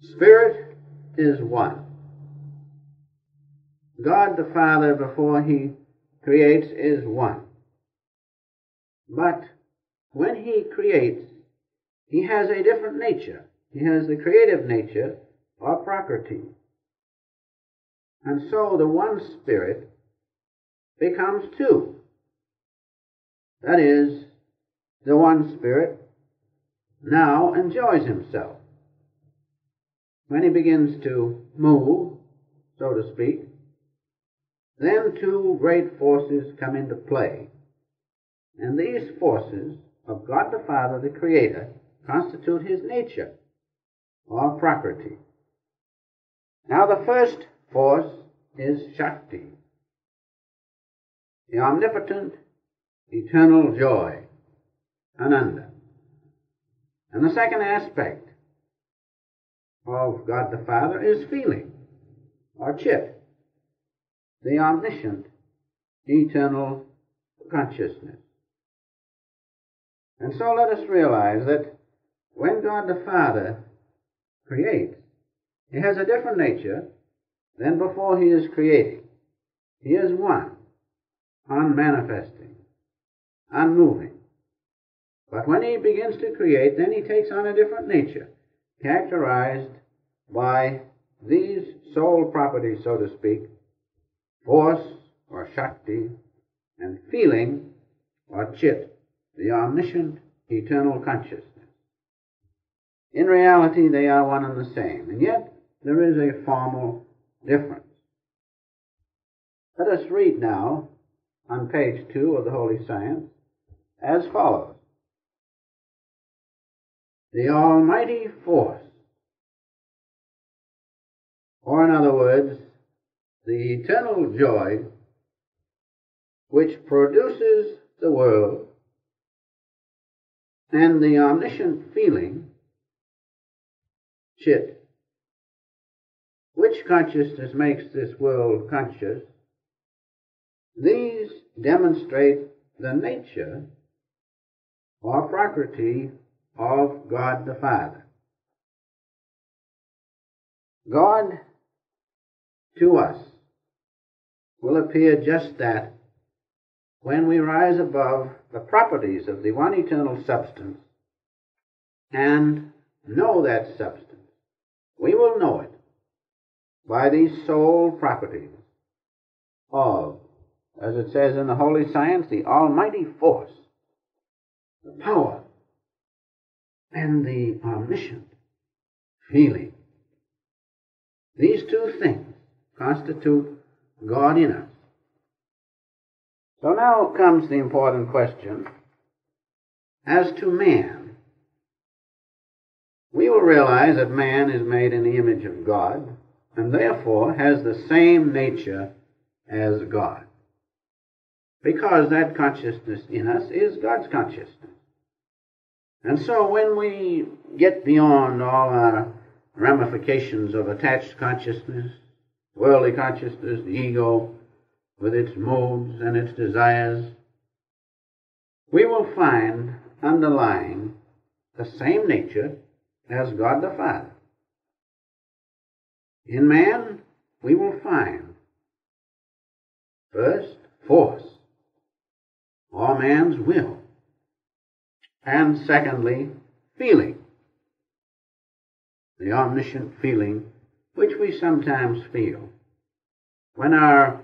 Spirit is one. God the Father, before he creates, is one. But when he creates, he has a different nature. He has the creative nature, or Prakriti. And so the one Spirit becomes two. That is, the one Spirit now enjoys himself. When he begins to move, so to speak, then two great forces come into play. And these forces of God the Father, the Creator, constitute his nature, or Prakriti. Now the first force is Shakti, the omnipotent, eternal joy, Ananda. And the second aspect of God the Father is feeling, or Chit, the omniscient, eternal consciousness. And so let us realize that when God the Father creates, he has a different nature than before he is creating. He is one, unmanifesting, unmoving. But when he begins to create, then he takes on a different nature, characterized by these soul properties, so to speak, force, or Shakti, and feeling, or Chit, the omniscient, eternal consciousness. In reality, they are one and the same, and yet there is a formal difference. Let us read now, on page 2 of the Holy Science, as follows. The almighty force, or in other words, the eternal joy which produces the world, and the omniscient feeling, Chit, which consciousness makes this world conscious, these demonstrate the nature, or Prakriti, of God the Father. God, to us, will appear just that when we rise above the properties of the one eternal substance and know that substance. We will know it by these soul properties of, as it says in the Holy Science, the almighty force, the power, and the omniscient feeling. These two things constitute God in us. So now comes the important question as to man. We will realize that man is made in the image of God and therefore has the same nature as God, because that consciousness in us is God's consciousness. And so when we get beyond all our ramifications of attached consciousness, worldly consciousness, the ego, with its moods and its desires, we will find underlying the same nature as God the Father. In man, we will find, first, force, or man's will, and secondly, feeling, the omniscient feeling which we sometimes feel when our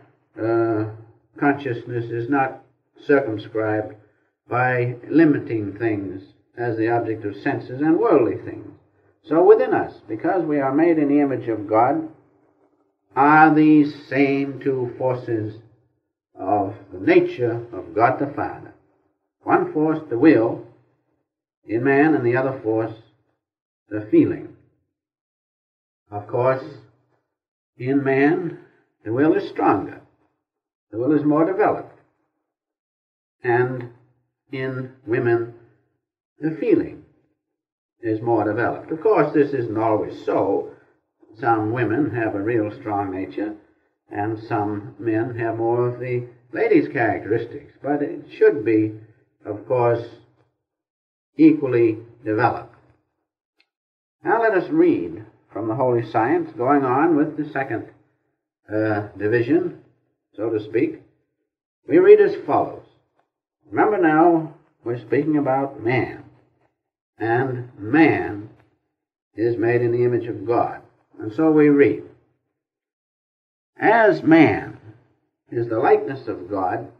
consciousness is not circumscribed by limiting things as the object of senses and worldly things. So within us, because we are made in the image of God, are these same two forces of the nature of God the Father. One force, the will, in man, and the other force, the feeling. Of course, in man, the will is stronger. The will is more developed. And in women, the feeling is more developed. Of course, this isn't always so. Some women have a real strong nature, and some men have more of the ladies' characteristics. But it should be, of course, equally developed. Now let us read from the Holy Science, going on with the second division, so to speak, we read as follows. Remember now, we're speaking about man, and man is made in the image of God. And so we read, as man is the likeness of God,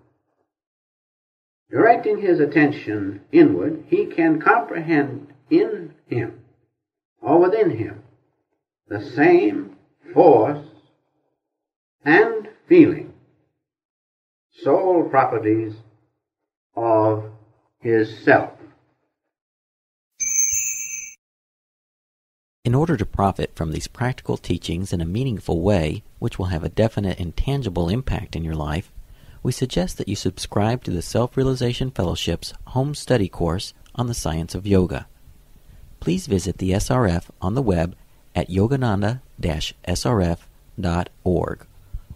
directing his attention inward, he can comprehend in him, or within him, the same force and feeling, soul properties of his self. In order to profit from these practical teachings in a meaningful way, which will have a definite and tangible impact in your life, we suggest that you subscribe to the Self-Realization Fellowship's home study course on the science of yoga. Please visit the SRF on the web at yogananda-srf.org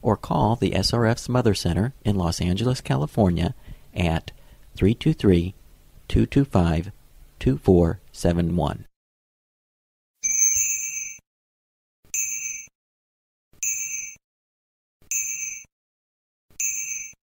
or call the SRF's Mother Center in Los Angeles, California at 323-225-2471.